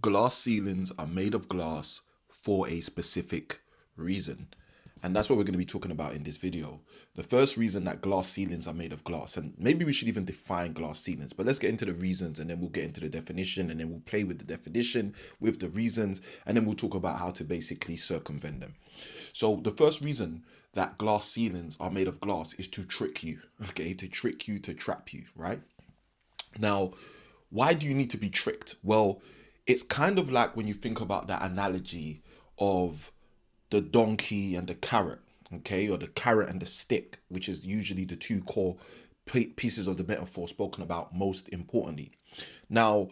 glass ceilings are made of glass for a specific reason. And that's what we're going to be talking about in this video. The first reason that glass ceilings are made of glass, and maybe we should even define glass ceilings, but let's get into the reasons and then we'll get into the definition and then we'll play with the definition, with the reasons, and then we'll talk about how to basically circumvent them. So the first reason that glass ceilings are made of glass is to trick you, okay? To trick you, to trap you, right? Now, why do you need to be tricked? Well, it's kind of like when you think about that analogy of the donkey and the carrot, okay, or the carrot and the stick, which is usually the two core pieces of the metaphor spoken about most importantly. Now,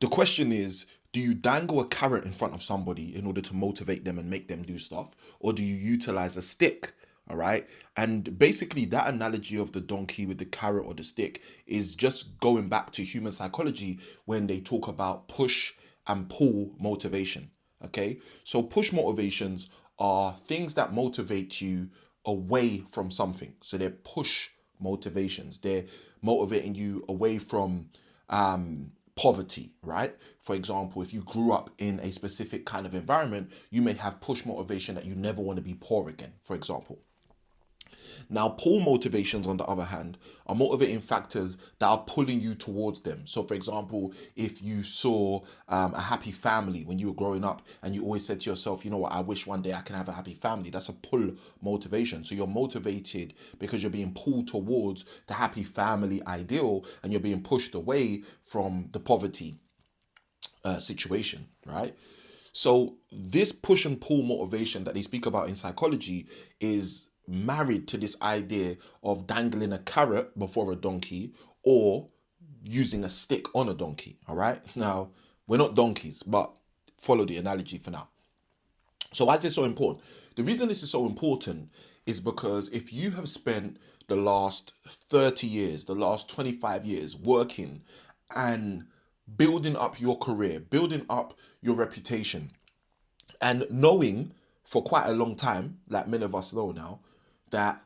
the question is, do you dangle a carrot in front of somebody in order to motivate them and make them do stuff? Or do you utilize a stick? All right. And basically that analogy of the donkey with the carrot or the stick is just going back to human psychology when they talk about push and pull motivation. Okay. So push motivations are things that motivate you away from something. So they're push motivations. They're motivating you away from poverty, right? For example, if you grew up in a specific kind of environment, you may have push motivation that you never want to be poor again, for example. Now, pull motivations, on the other hand, are motivating factors that are pulling you towards them. So, for example, if you saw a happy family when you were growing up and you always said to yourself, you know what, I wish one day I can have a happy family. That's a pull motivation. So you're motivated because you're being pulled towards the happy family ideal and you're being pushed away from the poverty situation, right? So this push and pull motivation that they speak about in psychology is married to this idea of dangling a carrot before a donkey or using a stick on a donkey. All right. Now, we're not donkeys, but follow the analogy for now. So why is this so important? The reason this is so important is because if you have spent the last 30 years, the last 25 years working and building up your career, building up your reputation, and knowing for quite a long time, like many of us know now, that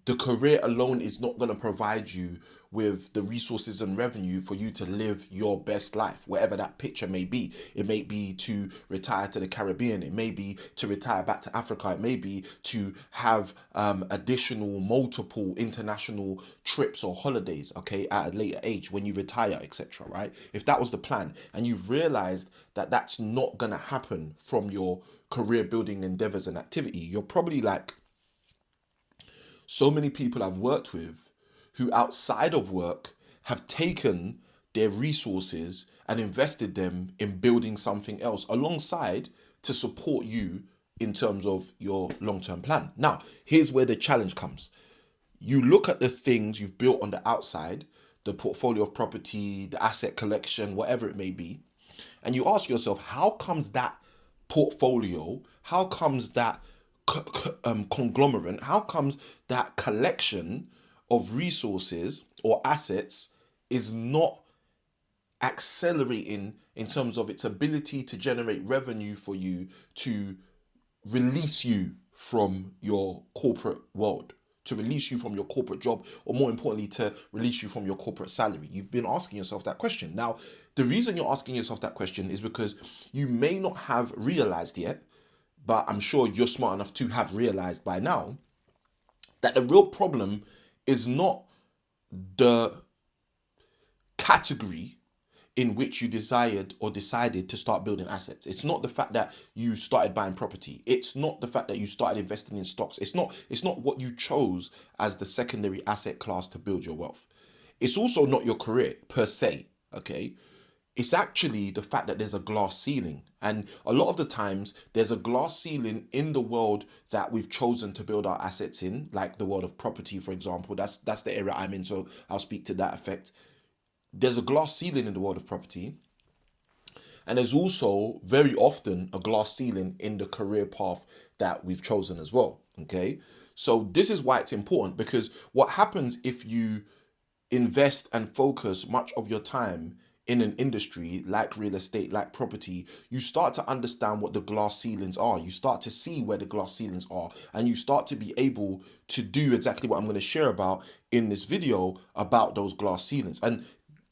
the career alone is not going to provide you with the resources and revenue for you to live your best life, whatever that picture may be. It may be to retire to the Caribbean. It may be to retire back to Africa. It may be to have additional multiple international trips or holidays, okay, at a later age when you retire, etc., right? If that was the plan and you've realized that that's not going to happen from your career building endeavors and activity, you're probably like so many people I've worked with who outside of work have taken their resources and invested them in building something else alongside to support you in terms of your long-term plan. Now, here's where the challenge comes. You look at the things you've built on the outside, the portfolio of property, the asset collection, whatever it may be, and you ask yourself, how comes that portfolio, how comes that conglomerate, how comes that collection of resources or assets is not accelerating in terms of its ability to generate revenue for you to release you from your corporate world, to release you from your corporate job, or more importantly, to release you from your corporate salary? You've been asking yourself that question. Now, the reason you're asking yourself that question is because you may not have realized yet, but I'm sure you're smart enough to have realized by now that the real problem is not the category in which you desired or decided to start building assets. It's not the fact that you started buying property. It's not the fact that you started investing in stocks. It's not what you chose as the secondary asset class to build your wealth. It's also not your career per se, okay? It's actually the fact that there's a glass ceiling. And a lot of the times there's a glass ceiling in the world that we've chosen to build our assets in, like the world of property, for example. That's the area I'm in, so I'll speak to that effect. There's a glass ceiling in the world of property. And there's also very often a glass ceiling in the career path that we've chosen as well, okay? So this is why it's important, because what happens if you invest and focus much of your time in an industry like real estate, like property, you start to understand what the glass ceilings are. You start to see where the glass ceilings are, and you start to be able to do exactly what I'm going to share about in this video about those glass ceilings. And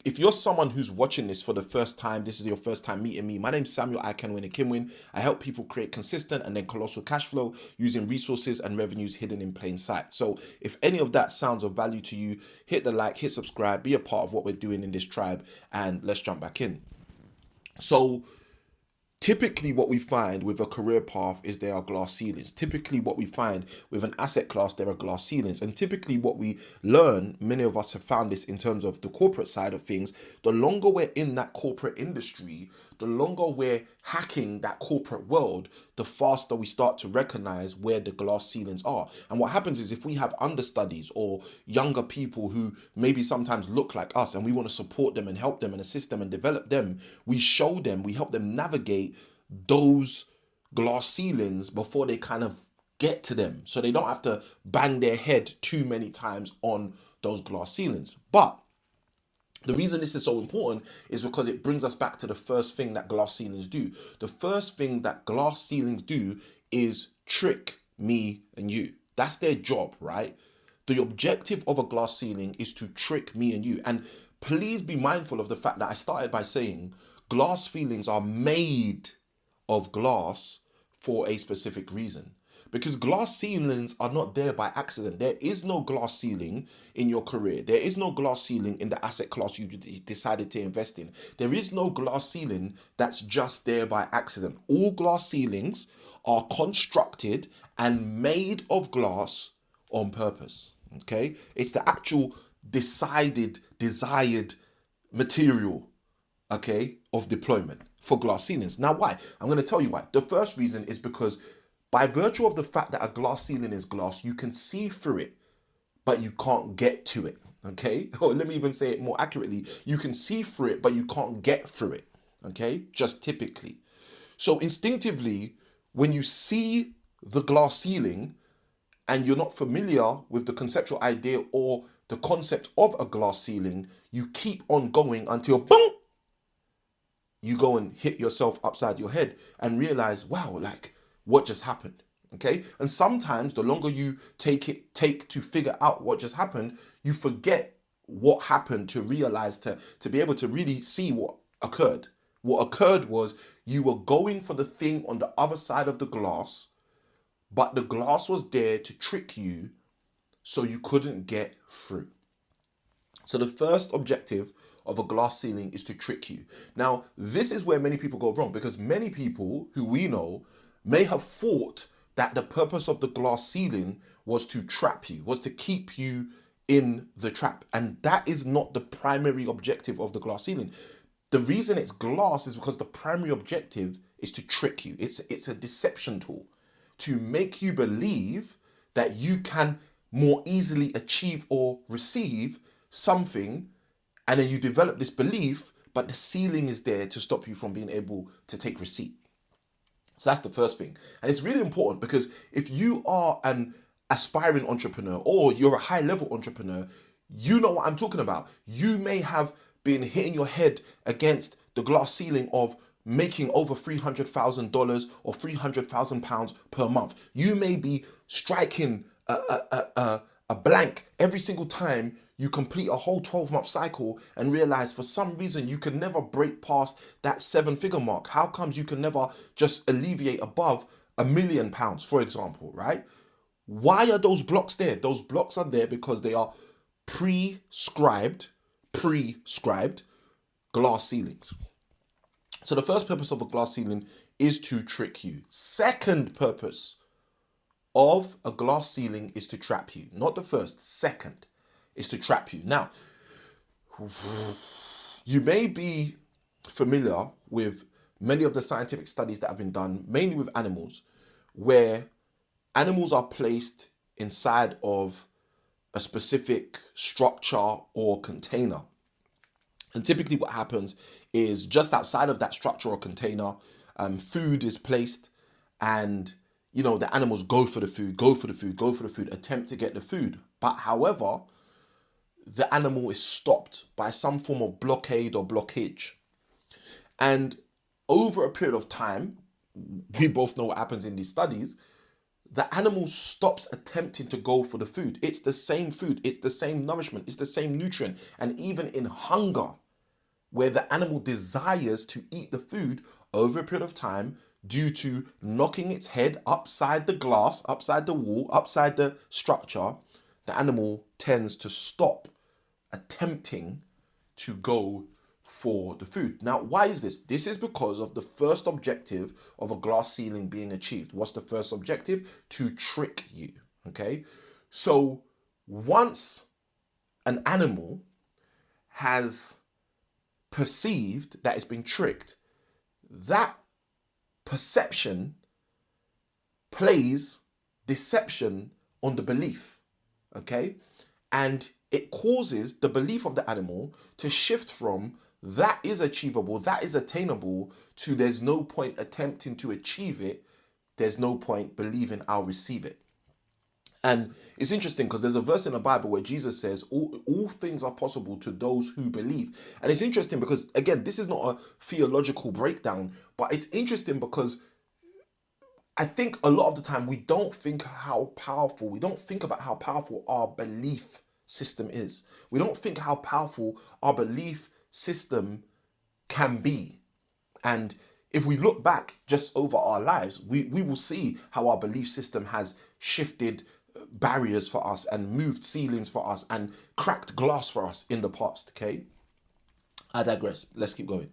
if you're someone who's watching this for the first time, this is your first time meeting me. My name's Samuel Ikenwin. I help people create consistent and then colossal cash flow using resources and revenues hidden in plain sight. So if any of that sounds of value to you, hit the like, hit subscribe, be a part of what we're doing in this tribe, and let's jump back in. So typically what we find with a career path is there are glass ceilings. Typically what we find with an asset class, there are glass ceilings. And typically what we learn, many of us have found this in terms of the corporate side of things, the longer we're in that corporate industry, the longer we're hacking that corporate world, the faster we start to recognize where the glass ceilings are. And what happens is if we have understudies or younger people who maybe sometimes look like us and we want to support them and help them and assist them and develop them, we show them, we help them navigate those glass ceilings before they kind of get to them. So they don't have to bang their head too many times on those glass ceilings. But the reason this is so important is because it brings us back to the first thing that glass ceilings do. The first thing that glass ceilings do is trick me and you. That's their job, right? The objective of a glass ceiling is to trick me and you. And please be mindful of the fact that I started by saying glass ceilings are made of glass for a specific reason. Because glass ceilings are not there by accident. There is no glass ceiling in your career. There is no glass ceiling in the asset class you decided to invest in. There is no glass ceiling that's just there by accident. All glass ceilings are constructed and made of glass on purpose. Okay? It's the actual desired material, okay, of deployment for glass ceilings. Now, why? I'm going to tell you why. The first reason is because by virtue of the fact that a glass ceiling is glass, you can see through it, but you can't get to it, okay? Or let me even say it more accurately. You can see through it, but you can't get through it, okay? Just typically. So instinctively, when you see the glass ceiling and you're not familiar with the conceptual idea or the concept of a glass ceiling, you keep on going until boom, you go and hit yourself upside your head and realize, wow, like, what just happened? Okay. And sometimes the longer you take to figure out what just happened, you forget what happened to realize to be able to really see what occurred. What occurred was you were going for the thing on the other side of the glass, but the glass was there to trick you so you couldn't get through. So the first objective of a glass ceiling is to trick you. Now, this is where many people go wrong because many people who we know may have thought that the purpose of the glass ceiling was to trap you, was to keep you in the trap. And that is not the primary objective of the glass ceiling. The reason it's glass is because the primary objective is to trick you. It's a deception tool to make you believe that you can more easily achieve or receive something. And then you develop this belief, but the ceiling is there to stop you from being able to take receipt. So that's the first thing. And it's really important because if you are an aspiring entrepreneur or you're a high level entrepreneur, you know what I'm talking about. You may have been hitting your head against the glass ceiling of making over $300,000 or £300,000 per month. You may be striking a blank every single time you complete a whole 12-month cycle and realize for some reason you can never break past that 7-figure mark. How comes you can never just alleviate above £1 million, for example, right? Why are those blocks there? Those blocks are there because they are prescribed glass ceilings. So the first purpose of a glass ceiling is to trick you. Second purpose of a glass ceiling is to trap you. Not the first, second is to trap you. Now, you may be familiar with many of the scientific studies that have been done, mainly with animals, where animals are placed inside of a specific structure or container. And typically what happens is just outside of that structure or container, food is placed and the animals go for the food, attempt to get the food. But however, the animal is stopped by some form of blockade or blockage. And over a period of time, we both know what happens in these studies, the animal stops attempting to go for the food. It's the same food, it's the same nourishment, it's the same nutrient. And even in hunger, where the animal desires to eat the food over a period of time due to knocking its head upside the glass, upside the wall, upside the structure, the animal tends to stop attempting to go for the food. Now, why is this? This is because of the first objective of a glass ceiling being achieved. What's the first objective? To trick you, okay? So once an animal has perceived that it's been tricked, that perception plays deception on the belief, okay? And it causes the belief of the animal to shift from that is achievable, that is attainable, to there's no point attempting to achieve it, there's no point believing I'll receive it. And it's interesting because there's a verse in the Bible where Jesus says all things are possible to those who believe. And it's interesting because, again, this is not a theological breakdown, but it's interesting because I think a lot of the time we don't think about how powerful our belief system is. We don't think how powerful our belief system can be. And if we look back just over our lives, we will see how our belief system has shifted barriers for us and moved ceilings for us and cracked glass for us in the past, okay? I digress. Let's keep going.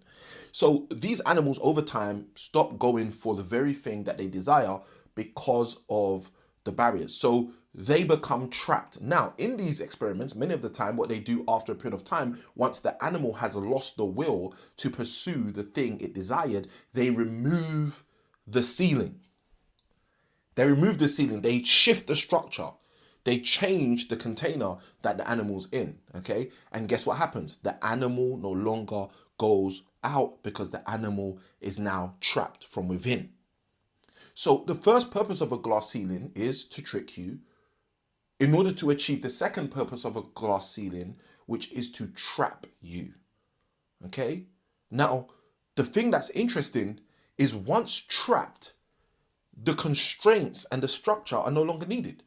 So these animals over time stop going for the very thing that they desire because of the barriers. So they become trapped. Now, in these experiments, many of the time, what they do after a period of time, once the animal has lost the will to pursue the thing it desired, they remove the ceiling. They remove the ceiling. They shift the structure. They change the container that the animal's in, okay? And guess what happens? The animal no longer goes out because the animal is now trapped from within. So the first purpose of a glass ceiling is to trick you in order to achieve the second purpose of a glass ceiling, which is to trap you, okay? Now, the thing that's interesting is once trapped, the constraints and the structure are no longer needed,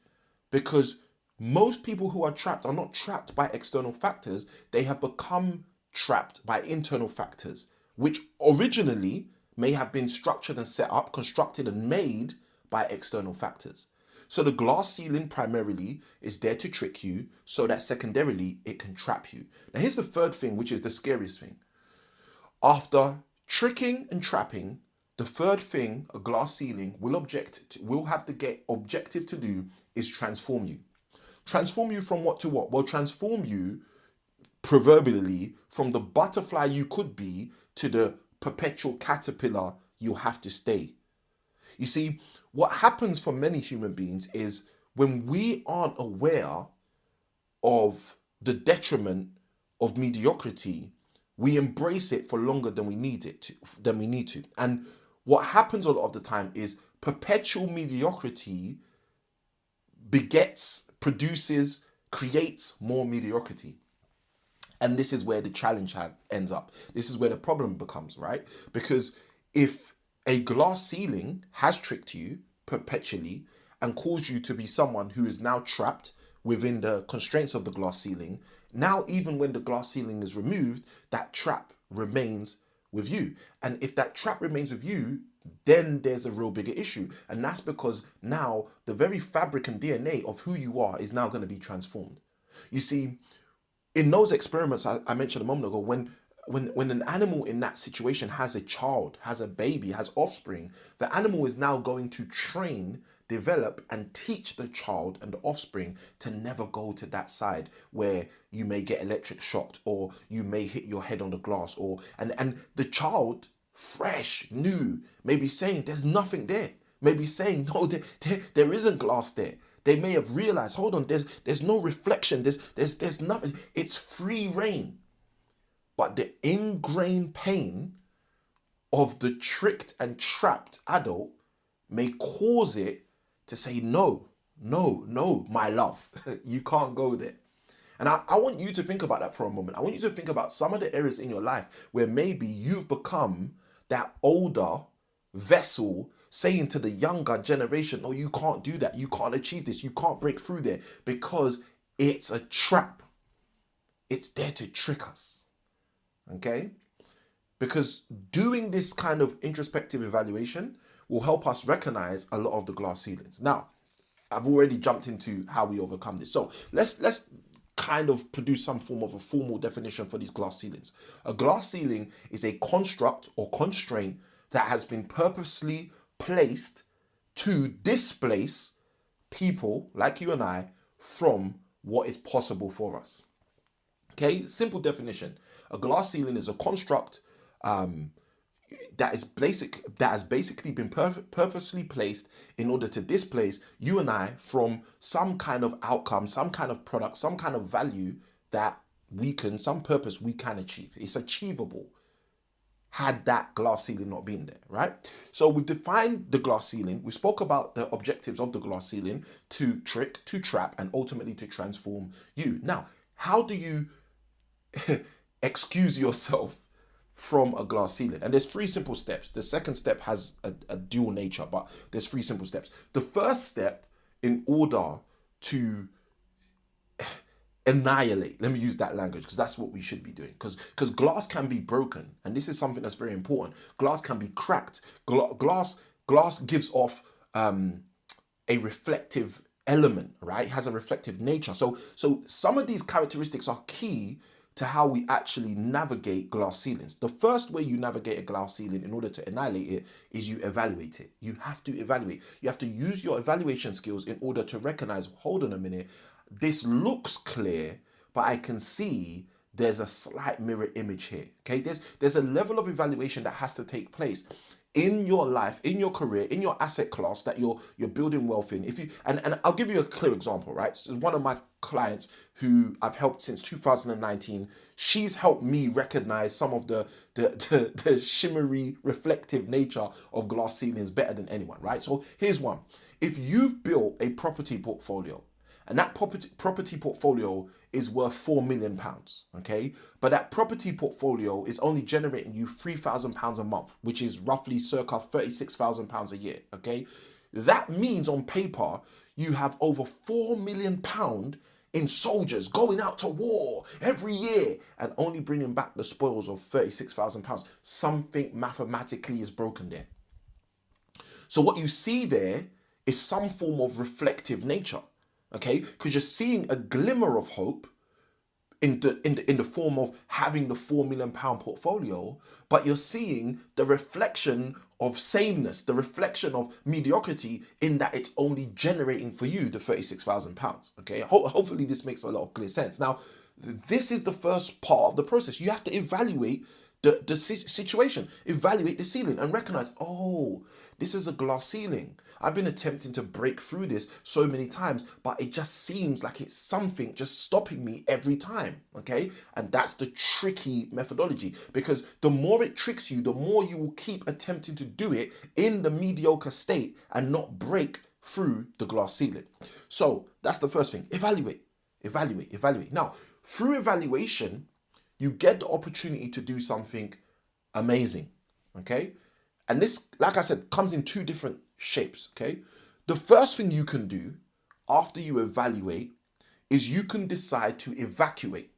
because most people who are trapped are not trapped by external factors. They have become trapped by internal factors, which originally may have been structured and set up, constructed and made by external factors. So the glass ceiling primarily is there to trick you so that secondarily it can trap you. Now here's the third thing, which is the scariest thing. After tricking and trapping, the third thing a glass ceiling will have to get objective to do is transform you. Transform you from what to what? Well, transform you proverbially from the butterfly you could be to the perpetual caterpillar you have to stay. You see, what happens for many human beings is when we aren't aware of the detriment of mediocrity, we embrace it for longer than we need to. And what happens a lot of the time is perpetual mediocrity creates more mediocrity. And this is where the challenge ends up. This is where the problem becomes, right? Because if a glass ceiling has tricked you perpetually and caused you to be someone who is now trapped within the constraints of the glass ceiling, now even when the glass ceiling is removed, that trap remains with you. And if that trap remains with you, then there's a real bigger issue. And that's because now the very fabric and DNA of who you are is now going to be transformed. You see, in those experiments I mentioned a moment ago, when an animal in that situation has a child, has a baby, has offspring, the animal is now going to train, develop, and teach the child and the offspring to never go to that side where you may get electric shocked or you may hit your head on the glass, and the child, fresh, new, may be saying there's nothing there, may be saying no, there isn't glass there. They may have realized, hold on, there's no reflection, there's nothing, it's free reign. But the ingrained pain of the tricked and trapped adult may cause it to say, no, my love, you can't go there. And I want you to think about that for a moment. I want you to think about some of the areas in your life where maybe you've become that older vessel saying to the younger generation, no, you can't do that. You can't achieve this. You can't break through there because it's a trap. It's there to trick us. Okay? because doing this kind of introspective evaluation will help us recognize a lot of the glass ceilings. Now, I've already jumped into how we overcome this. So let's kind of produce some form of a formal definition for these glass ceilings. A glass ceiling is a construct or constraint that has been purposely placed to displace people like you and I from what is possible for us. Okay, simple definition. A glass ceiling is a construct that has basically been purposely placed in order to displace you and I from some kind of outcome, some kind of product, some kind of value that some purpose we can achieve. It's achievable had that glass ceiling not been there, right? So we've defined the glass ceiling. We spoke about the objectives of the glass ceiling: to trick, to trap, and ultimately to transform you. Now, how do you excuse yourself from a glass ceiling? And there's 3 simple steps. The second step has a dual nature, but there's 3 simple steps. The first step, in order to annihilate, let me use that language because that's what we should be doing, because glass can be broken, and this is something that's very important. Glass can be cracked. Glass gives off a reflective element, right? It has a reflective nature. So some of these characteristics are key to how we actually navigate glass ceilings. The first way you navigate a glass ceiling in order to annihilate it is you evaluate it. You have to evaluate. You have to use your evaluation skills in order to recognize, hold on a minute, this looks clear, but I can see there's a slight mirror image here. Okay, there's a level of evaluation that has to take place in your life, in your career, in your asset class that you're building wealth in. If you and I'll give you a clear example, right? So one of my clients who I've helped since 2019, she's helped me recognize some of the shimmery, reflective nature of glass ceilings better than anyone, right? So here's one. If you've built a property portfolio, and that property portfolio is worth £4 million, okay? But that property portfolio is only generating you £3,000 a month, which is roughly circa £36,000 a year, okay? That means on paper, you have over £4 million in soldiers going out to war every year and only bringing back the spoils of £36,000. Something mathematically is broken there. So what you see there is some form of reflective nature. Okay, because you're seeing a glimmer of hope in the form of having the £4 million portfolio, but you're seeing the reflection of sameness, the reflection of mediocrity in that it's only generating for you the £36,000. Okay, hopefully this makes a lot of clear sense. Now, this is the first part of the process. You have to evaluate the situation, evaluate the ceiling and recognize, oh, this is a glass ceiling. I've been attempting to break through this so many times, but it just seems like it's something just stopping me every time, okay? And that's the tricky methodology, because the more it tricks you, the more you will keep attempting to do it in the mediocre state and not break through the glass ceiling. So that's the first thing. Evaluate. Now, through evaluation, you get the opportunity to do something amazing, okay? And this, like I said, comes in 2 different shapes, okay? The first thing you can do after you evaluate is you can decide to evacuate,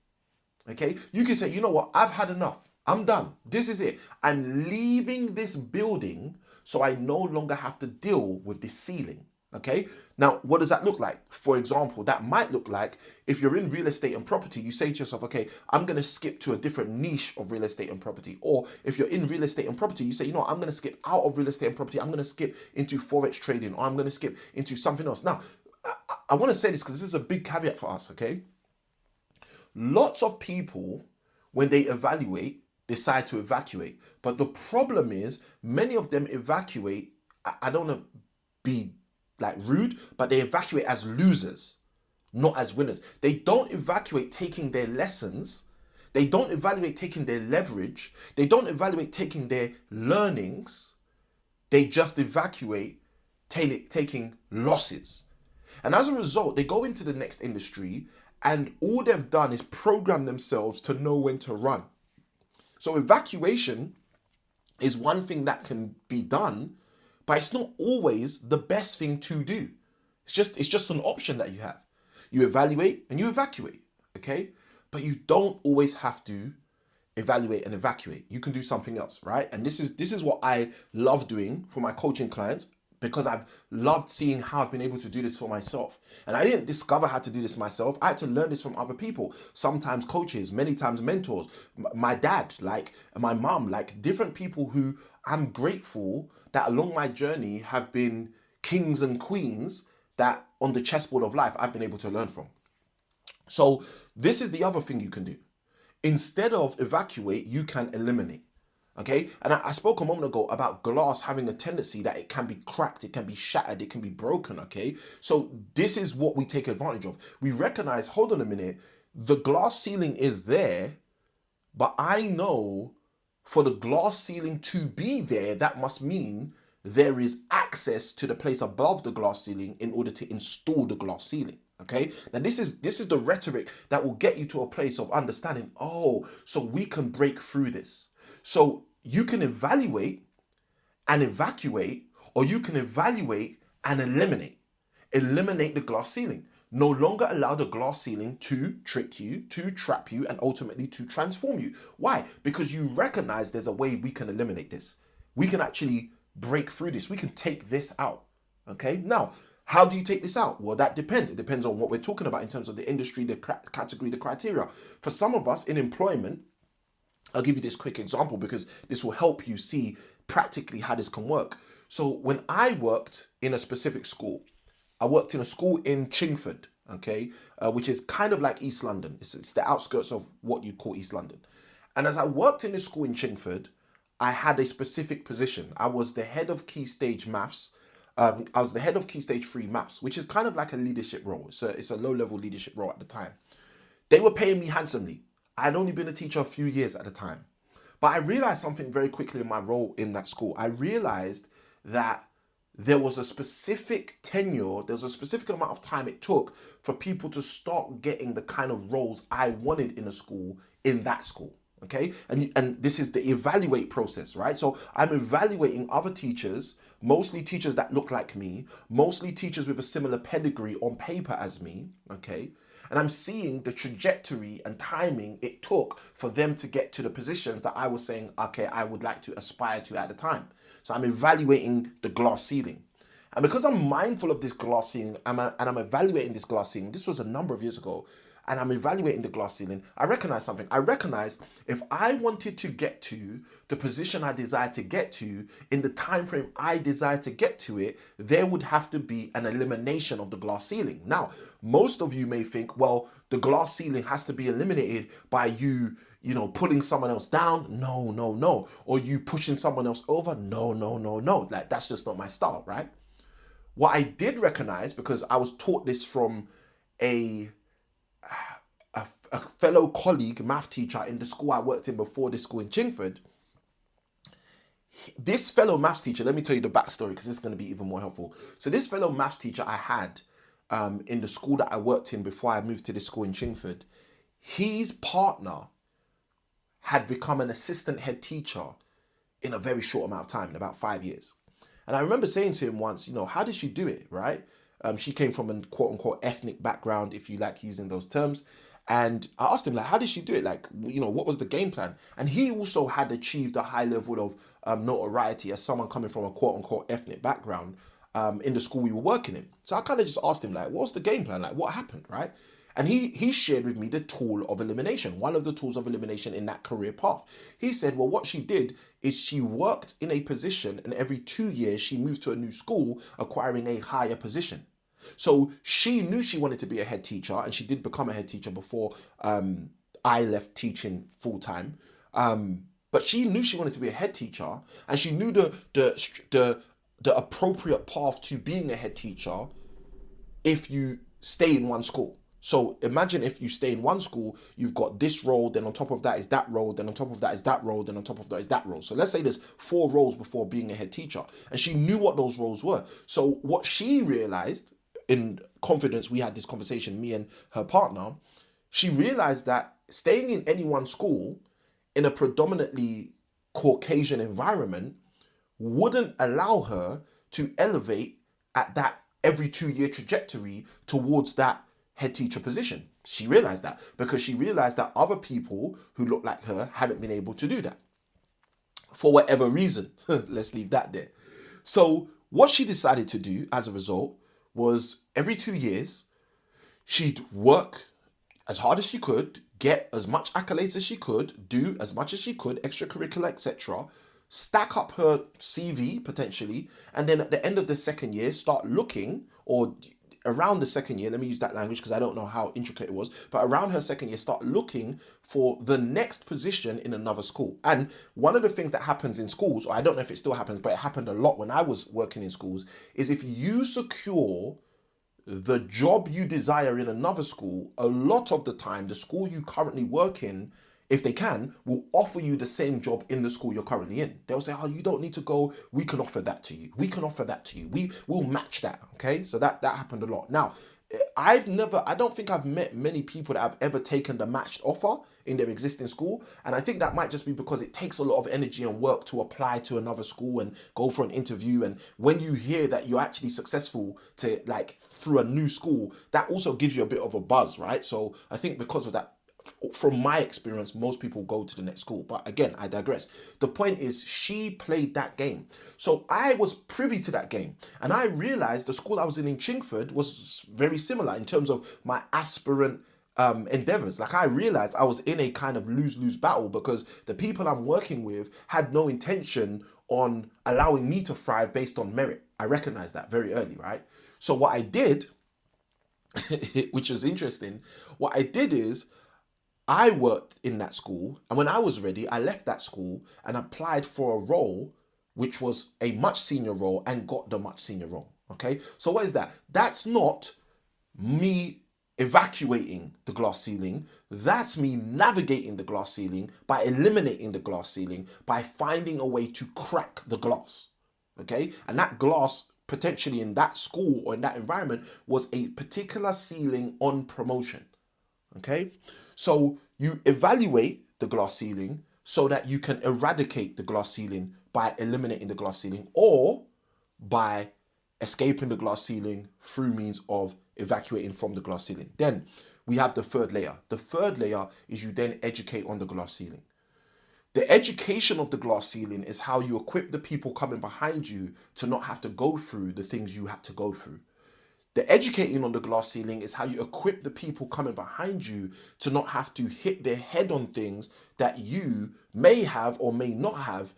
okay? You can say, you know what, I've had enough. I'm done. This is it. I'm leaving this building so I no longer have to deal with this ceiling. Okay, now what does that look like? For example, that might look like, if you're in real estate and property, you say to yourself, okay, I'm going to skip to a different niche of real estate and property. Or if you're in real estate and property, you say, you know what, I'm going to skip out of real estate and property. I'm going to skip into forex trading, or I'm going to skip into something else. Now, I want to say this because this is a big caveat for us, okay? Lots of people, when they evaluate, decide to evacuate. But the problem is, many of them evacuate, I don't want to be like rude, but they evacuate as losers, not as winners. They don't evacuate taking their lessons. They don't evaluate taking their leverage. They don't evaluate taking their learnings. They just evacuate taking losses. And as a result, they go into the next industry and all they've done is program themselves to know when to run. So evacuation is one thing that can be done, but it's not always the best thing to do. It's just an option that you have. You evaluate and you evacuate, okay? But you don't always have to evaluate, and evacuate. You can do something else, right? And this is what I love doing for my coaching clients, because I've loved seeing how I've been able to do this for myself. And I didn't discover how to do this myself. I had to learn this from other people. Sometimes coaches, many times mentors, my dad, like my mom, like different people who I'm grateful that along my journey have been kings and queens that on the chessboard of life I've been able to learn from. So this is the other thing you can do. Instead of evacuate, you can eliminate. Okay, and I spoke a moment ago about glass having a tendency that it can be cracked, it can be shattered, it can be broken. Okay, so this is what we take advantage of. We recognize, hold on a minute, the glass ceiling is there, but I know for the glass ceiling to be there, that must mean there is access to the place above the glass ceiling in order to install the glass ceiling. Okay, now this is the rhetoric that will get you to a place of understanding, oh, so we can break through this. So you can evaluate and evacuate, or you can evaluate and eliminate. Eliminate the glass ceiling. No longer allow the glass ceiling to trick you, to trap you, and ultimately to transform you. Why? Because you recognize there's a way we can eliminate this. We can actually break through this. We can take this out. Okay? Now, how do you take this out? Well, that depends. It depends on what we're talking about in terms of the industry, the category, the criteria. For some of us in employment, I'll give you this quick example because this will help you see practically how this can work. So when I worked in a specific school, I worked in a school in Chingford, okay, which is kind of like East London. It's the outskirts of what you call East London. And as I worked in this school in Chingford, I had a specific position. I was the head of Key Stage Maths. I was the head of Key Stage 3 Maths, which is kind of like a leadership role. It's a low-level leadership role at the time. They were paying me handsomely. I had only been a teacher a few years at the time. But I realized something very quickly in my role in that school. I realized that there was a specific tenure, there was a specific amount of time it took for people to start getting the kind of roles I wanted in a school, in that school. Okay, and this is the evaluate process, right? So I'm evaluating other teachers, mostly teachers that look like me, mostly teachers with a similar pedigree on paper as me, okay? And I'm seeing the trajectory and timing it took for them to get to the positions that I was saying, okay, I would like to aspire to at the time. So I'm evaluating the glass ceiling. And because I'm mindful of this glass ceiling and I'm evaluating this glass ceiling, this was a number of years ago, and I'm evaluating the glass ceiling, I recognize something. I recognize if I wanted to get to the position I desired to get to in the time frame I desired to get to it, there would have to be an elimination of the glass ceiling. Now, most of you may think, well, the glass ceiling has to be eliminated by you pulling someone else down. No, no, no. Or you pushing someone else over. No, no, no, no. Like, that's just not my style, right? What I did recognize, because I was taught this from a fellow colleague, math teacher in the school I worked in before this school in Chingford, this fellow maths teacher, let me tell you the backstory because this is going to be even more helpful. So this fellow maths teacher I had in the school that I worked in before I moved to this school in Chingford, his partner had become an assistant head teacher in a very short amount of time, in about 5 years. And I remember saying to him once, how did she do it, right? She came from a quote unquote ethnic background, if you like using those terms. And I asked him, like, how did she do it? Like, what was the game plan? And he also had achieved a high level of notoriety as someone coming from a quote unquote ethnic background in the school we were working in. So I kind of just asked him, like, what's the game plan? Like, what happened, right? And he shared with me the tool of elimination, one of the tools of elimination in that career path. He said, well, what she did is she worked in a position and every 2 years she moved to a new school, acquiring a higher position. So she knew she wanted to be a head teacher, and she did become a head teacher before I left teaching full time. But she knew she wanted to be a head teacher, and she knew the appropriate path to being a head teacher if you stay in one school. So imagine if you stay in one school, you've got this role, then on top of that is that role, then on top of that is that role, then on top of that is that role. So let's say there's 4 roles before being a head teacher, and she knew what those roles were. So what she realized, in confidence, we had this conversation, me and her partner, she realized that staying in any one school in a predominantly Caucasian environment wouldn't allow her to elevate at that every 2 year trajectory towards that head teacher position. She realized that because she realized that other people who looked like her hadn't been able to do that for whatever reason. Let's leave that there. So what she decided to do as a result was every 2 years, she'd work as hard as she could, get as much accolades as she could, do as much as she could, extracurricular, etc., stack up her CV potentially, and then at the end of the second year, start looking, or around the second year, let me use that language because I don't know how intricate it was, but around her second year, start looking for the next position in another school. And one of the things that happens in schools, or I don't know if it still happens, but it happened a lot when I was working in schools, is if you secure the job you desire in another school, a lot of the time, the school you currently work in, if they can, will offer you the same job in the school you're currently in. They'll say, oh, you don't need to go. We can offer that to you. We can offer that to you. We'll match that. Okay. So that happened a lot. Now, I don't think I've met many people that have ever taken the matched offer in their existing school. And I think that might just be because it takes a lot of energy and work to apply to another school and go for an interview. And when you hear that you're actually successful to like through a new school, that also gives you a bit of a buzz, right? So I think because of that, from my experience, most people go to the next school. But again, I digress. The point is, she played that game. So I was privy to that game. And I realized the school I was in Chingford was very similar in terms of my aspirant endeavors. Like I realized I was in a kind of lose-lose battle because the people I'm working with had no intention on allowing me to thrive based on merit. I recognized that very early, right? So what I did, which was interesting, what I did is I worked in that school, and when I was ready, I left that school and applied for a role which was a much senior role and got the much senior role. Okay, so what is that? That's not me evacuating the glass ceiling. That's me navigating the glass ceiling by eliminating the glass ceiling, by finding a way to crack the glass. Okay, and that glass potentially in that school or in that environment was a particular ceiling on promotion. Okay, so you evaluate the glass ceiling so that you can eradicate the glass ceiling by eliminating the glass ceiling or by escaping the glass ceiling through means of evacuating from the glass ceiling. Then we have the third layer. The third layer is you then educate on the glass ceiling. The education of the glass ceiling is how you equip the people coming behind you to not have to go through the things you had to go through. The educating on the glass ceiling is how you equip the people coming behind you to not have to hit their head on things that you may have or may not have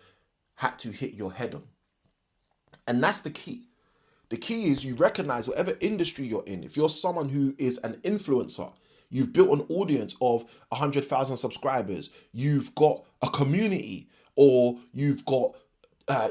had to hit your head on. And that's the key. The key is you recognize whatever industry you're in. If you're someone who is an influencer, you've built an audience of 100,000 subscribers, you've got a community, or you've got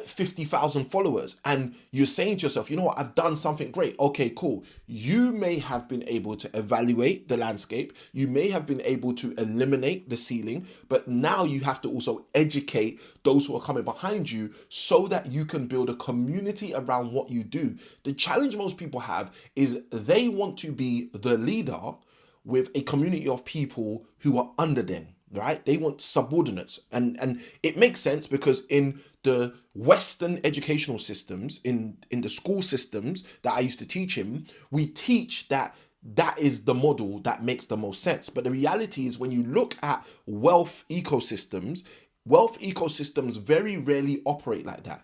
50,000 followers, and you're saying to yourself, you know what, I've done something great. Okay, cool. You may have been able to evaluate the landscape. You may have been able to eliminate the ceiling, but now you have to also educate those who are coming behind you so that you can build a community around what you do. The challenge most people have is they want to be the leader with a community of people who are under them, right? They want subordinates. And it makes sense because in the Western educational systems, in the school systems that I used to teach in, we teach that is the model that makes the most sense. But the reality is when you look at wealth ecosystems very rarely operate like that.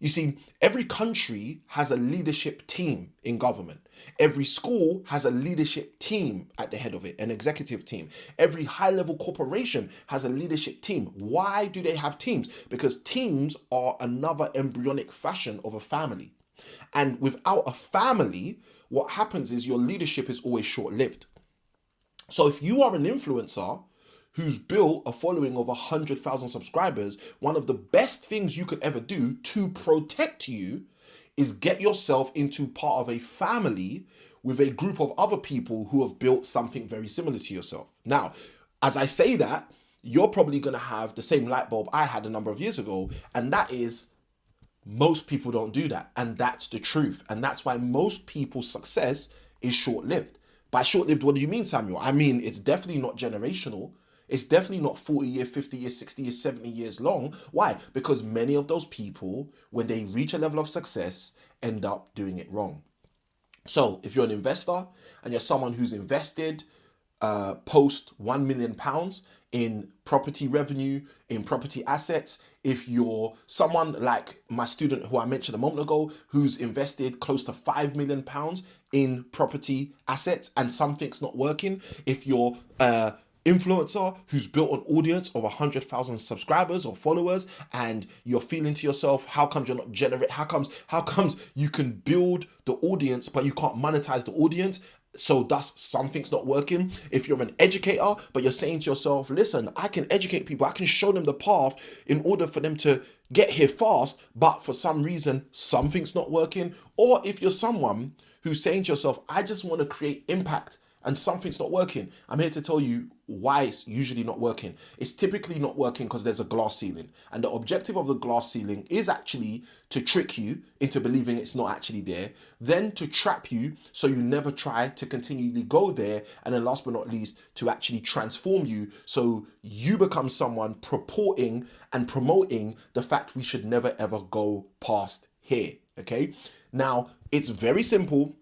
You see, every country has a leadership team in government. Every school has a leadership team at the head of it, an executive team. Every high-level corporation has a leadership team. Why do they have teams? Because teams are another embryonic fashion of a family. And without a family, what happens is your leadership is always short-lived. So if you are an influencer who's built a following of 100,000 subscribers, one of the best things you could ever do to protect you is get yourself into part of a family with a group of other people who have built something very similar to yourself. Now, as I say that, you're probably going to have the same light bulb I had a number of years ago, and that is most people don't do that. And that's the truth. And that's why most people's success is short-lived. By short-lived, what do you mean, Samuel? I mean, it's definitely not generational. It's definitely not 40 years, 50 years, 60 years, 70 years long. Why? Because many of those people, when they reach a level of success, end up doing it wrong. So if you're an investor and you're someone who's invested post £1 million in property revenue, in property assets. If you're someone like my student who I mentioned a moment ago, who's invested close to £5 million in property assets and something's not working. If you're influencer who's built an audience of 100,000 subscribers or followers, and you're feeling to yourself, how comes you're not generate, how comes you can build the audience but you can't monetize the audience? So thus something's not working. If you're an educator but you're saying to yourself, listen, I can educate people, I can show them the path in order for them to get here fast, but for some reason something's not working. Or if you're someone who's saying to yourself, I just want to create impact and something's not working, I'm here to tell you why it's usually not working. It's typically not working because there's a glass ceiling. And the objective of the glass ceiling is actually to trick you into believing it's not actually there, then to trap you so you never try to continually go there, and then last but not least, to actually transform you so you become someone purporting and promoting the fact we should never ever go past here, okay? Now, it's very simple,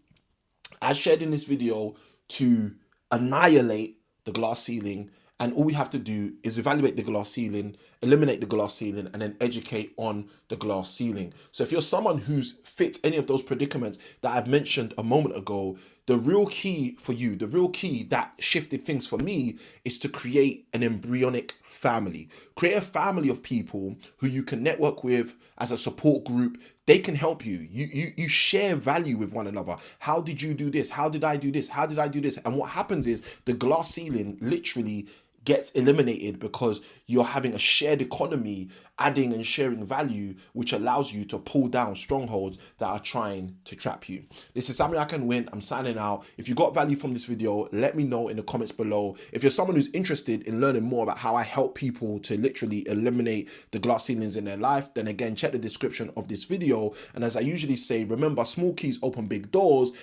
as shared in this video, to annihilate the glass ceiling, and all we have to do is evaluate the glass ceiling, eliminate the glass ceiling, and then educate on the glass ceiling. So if you're someone who's fit any of those predicaments that I've mentioned a moment ago, the real key for you, the real key that shifted things for me, is to create an embryonic family. Create a family of people who you can network with as a support group. They can help you. You share value with one another. How did you do this? How did I do this? How did I do this? And what happens is the glass ceiling literally gets eliminated because you're having a shared economy, adding and sharing value, which allows you to pull down strongholds that are trying to trap you. This is something I can win. I'm signing out. If you got value from this video, let me know in the comments below. If you're someone who's interested in learning more about how I help people to literally eliminate the glass ceilings in their life, then again, check the description of this video. And as I usually say, remember, small keys open big doors.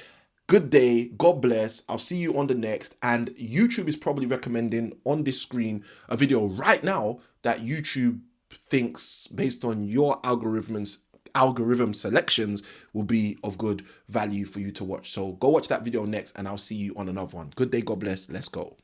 Good day, God bless, I'll see you on the next. And YouTube is probably recommending on this screen a video right now that YouTube thinks, based on your algorithm selections, will be of good value for you to watch. So go watch that video next, and I'll see you on another one. Good day, God bless, let's go.